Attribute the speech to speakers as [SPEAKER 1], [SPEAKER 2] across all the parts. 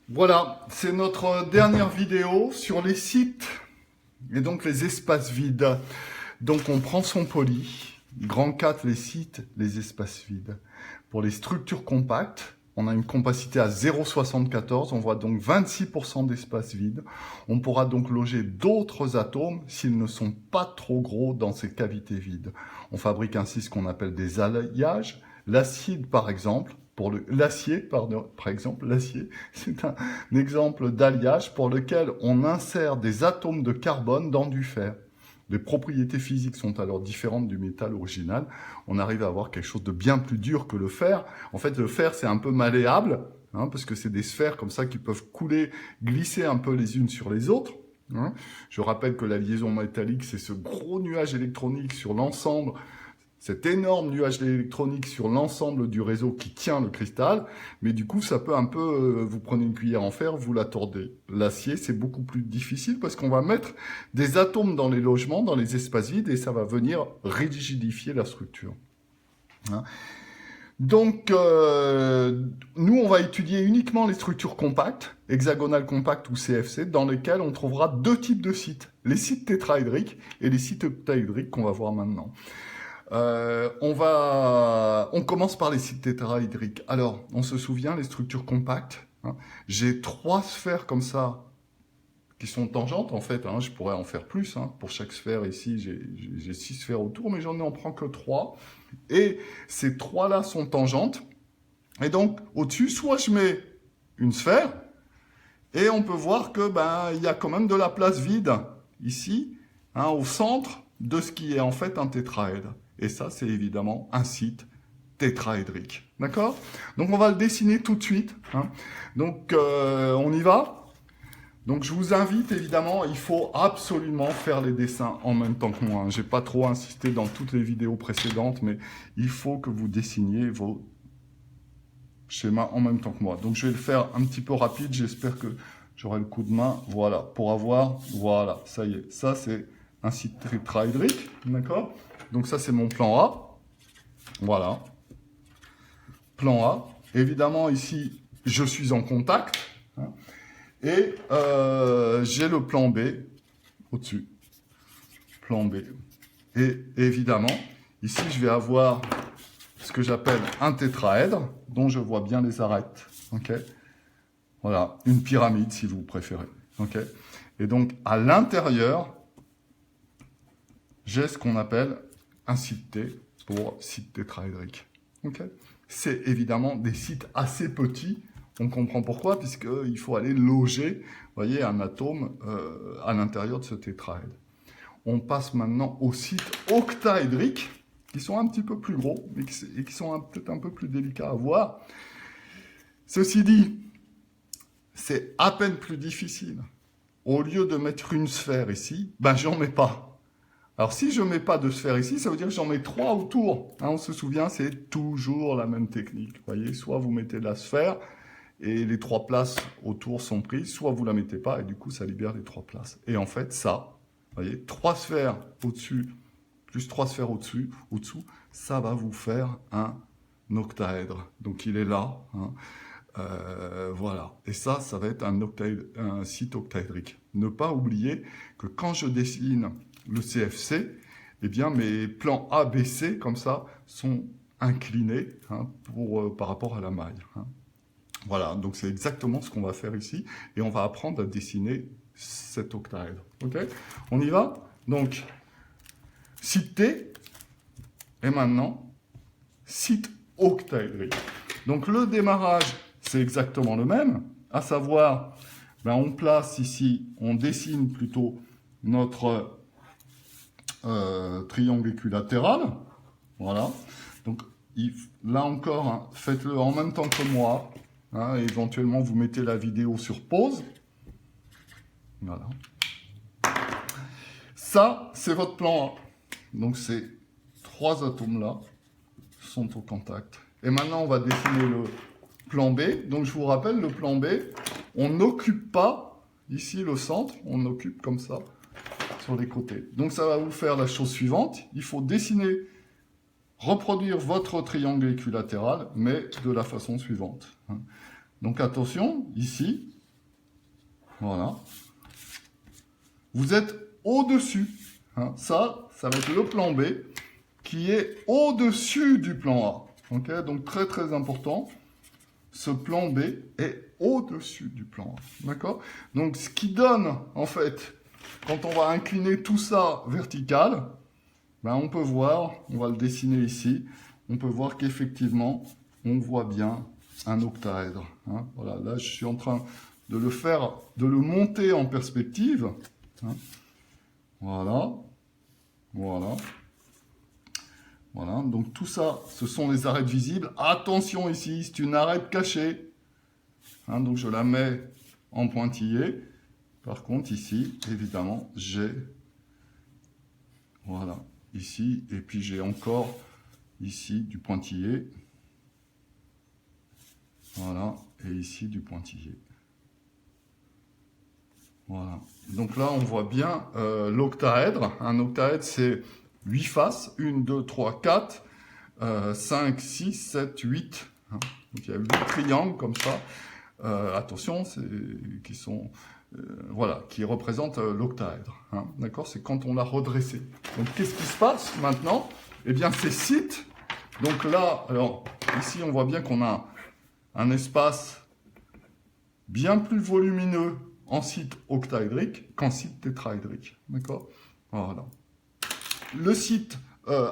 [SPEAKER 1] Voilà, c'est notre dernière vidéo sur les sites et donc les espaces vides. Donc on prend son poly, grand 4 les sites, les espaces vides. Pour les structures compactes, on a une compacité à 0,74, on voit donc 26% d'espace vide. On pourra donc loger d'autres atomes s'ils ne sont pas trop gros dans ces cavités vides. On fabrique ainsi ce qu'on appelle des alliages. L'acide, par exemple, l'acier, c'est un exemple d'alliage pour lequel on insère des atomes de carbone dans du fer. Les propriétés physiques sont alors différentes du métal original. On arrive à avoir quelque chose de bien plus dur que le fer. En fait, le fer, c'est un peu malléable, parce que c'est des sphères comme ça qui peuvent couler, glisser un peu les unes sur les autres. Je rappelle que la liaison métallique, c'est ce gros nuage électronique sur l'ensemble, cet énorme nuage électronique sur l'ensemble du réseau qui tient le cristal, mais du coup, ça peut un peu, vous prenez une cuillère en fer, vous la tordez. L'acier, c'est beaucoup plus difficile parce qu'on va mettre des atomes dans les logements, dans les espaces vides, et ça va venir rigidifier la structure. Donc, nous, on va étudier uniquement les structures compactes, hexagonales compactes ou CFC, dans lesquelles on trouvera deux types de sites. Les sites tétraédriques et les sites octaédriques qu'on va voir maintenant. On commence par les sites tétraédriques. Alors, on se souvient, les structures compactes. J'ai 3 sphères comme ça qui sont tangentes, en fait. Je pourrais en faire plus. Pour chaque sphère, ici, j'ai 6 sphères autour, mais j'en prends que 3. Et ces 3-là sont tangentes. Et donc, au-dessus, soit je mets une sphère, et on peut voir que il y a quand même de la place vide, ici, au centre de ce qui est en fait un tétraèdre. Et ça, c'est évidemment un site tétraédrique. D'accord? Donc, on va le dessiner tout de suite. Donc, on y va. Donc, je vous invite, évidemment, il faut absolument faire les dessins en même temps que moi. J'ai pas trop insisté dans toutes les vidéos précédentes, mais il faut que vous dessiniez vos schémas en même temps que moi. Donc, je vais le faire un petit peu rapide. J'espère que j'aurai le coup de main. Voilà, pour avoir... Voilà, ça y est. Ça, c'est un site tétraédrique. D'accord? Donc ça, c'est mon plan A. Voilà. Plan A. Évidemment, ici, je suis en contact. Et j'ai le plan B au-dessus. Plan B. Et évidemment, ici, je vais avoir ce que j'appelle un tétraèdre, dont je vois bien les arêtes. Okay, voilà. Une pyramide, si vous préférez. Okay, et donc, à l'intérieur, j'ai ce qu'on appelle un site T pour site tétraédrique. Okay, c'est évidemment des sites assez petits. On comprend pourquoi, puisqu'il faut aller loger, voyez, un atome à l'intérieur de ce tétraèdre. On passe maintenant aux sites octaédriques, qui sont un petit peu plus gros, et qui sont peut-être un peu plus délicats à voir. Ceci dit, c'est à peine plus difficile. Au lieu de mettre une sphère ici, j'en mets pas. Alors, si je ne mets pas de sphère ici, ça veut dire que j'en mets 3 autour. On se souvient, c'est toujours la même technique. Vous voyez, soit vous mettez la sphère et les 3 places autour sont prises, soit vous ne la mettez pas et du coup, ça libère les 3 places. Et en fait, ça, vous voyez, 3 sphères au-dessus, plus 3 sphères au-dessous, ça va vous faire un octaèdre. Donc, il est là. Voilà. Et ça va être un site octaédrique. Ne pas oublier que quand je dessine le CFC, eh bien, mes plans A, B, C, comme ça, sont inclinés par rapport à la maille. Voilà, donc c'est exactement ce qu'on va faire ici. Et on va apprendre à dessiner cet octaèdre. Ok? On y va? Donc, site T, et maintenant, site octaédrique. Donc, le démarrage, c'est exactement le même, à savoir, on place ici, on dessine plutôt notre triangle équilatéral. Voilà. Donc, là encore, faites-le en même temps que moi. Éventuellement, vous mettez la vidéo sur pause. Voilà. Ça, c'est votre plan A. Donc, ces 3 atomes-là sont au contact. Et maintenant, on va dessiner le plan B. Donc, je vous rappelle, le plan B, on n'occupe pas, ici, le centre. On occupe comme ça, sur les côtés. Donc, ça va vous faire la chose suivante. Il faut dessiner, reproduire votre triangle équilatéral, mais de la façon suivante. Donc attention, ici, voilà, vous êtes au-dessus. Hein. Ça va être le plan B qui est au-dessus du plan A. Okay, donc très très important, ce plan B est au-dessus du plan A. D'accord? Donc ce qui donne, en fait, quand on va incliner tout ça vertical, ben, on peut voir, on va le dessiner ici, on peut voir qu'effectivement, on voit bien un octaèdre. Hein. Voilà, là je suis en train de le faire, de le monter en perspective. Hein. Voilà, voilà. Voilà, donc tout ça, ce sont les arêtes visibles. Attention ici, c'est une arête cachée. Hein, donc je la mets en pointillé. Par contre ici, évidemment, j'ai... Voilà, ici, et puis j'ai encore ici du pointillé. Voilà, et ici du pointillé. Voilà. Donc là, on voit bien l'octaèdre. Un octaèdre, c'est 8 faces. 1, 2, 3, 4, 5, 6, 7, 8. Hein. Donc il y a 8 triangles comme ça. Attention, qui sont... voilà, qui représentent l'octaèdre. Hein. D'accord? C'est quand on l'a redressé. Donc qu'est-ce qui se passe maintenant? Eh bien, ces sites... Donc là, alors, ici, on voit bien qu'on a un espace bien plus volumineux en site octaédrique qu'en site tétraédrique. D'accord? Voilà. Le site...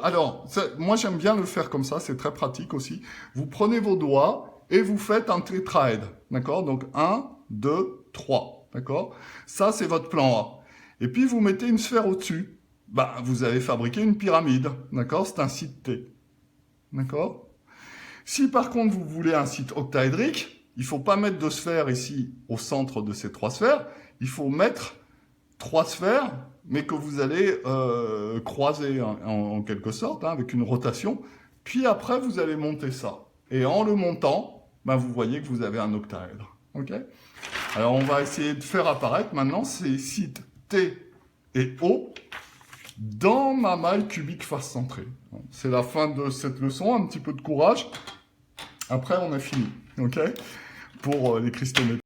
[SPEAKER 1] alors, moi j'aime bien le faire comme ça, c'est très pratique aussi. Vous prenez vos doigts et vous faites un tétraèdre. D'accord? Donc 1, 2, 3. D'accord? Ça, c'est votre plan A. Et puis, vous mettez une sphère au-dessus. Bah, vous allez fabriquer une pyramide. D'accord? C'est un site T. D'accord? Si par contre, vous voulez un site octaédrique, il ne faut pas mettre de sphère ici au centre de ces 3 sphères. Il faut mettre 3 sphères, mais que vous allez croiser en quelque sorte, hein, avec une rotation. Puis après, vous allez monter ça. Et en le montant, ben, vous voyez que vous avez un octaèdre. Okay? Alors, on va essayer de faire apparaître maintenant ces sites T et O dans ma maille cubique face centrée. C'est la fin de cette leçon. Un petit peu de courage. Après, on a fini. Okay? Pour les cristaux métalliques.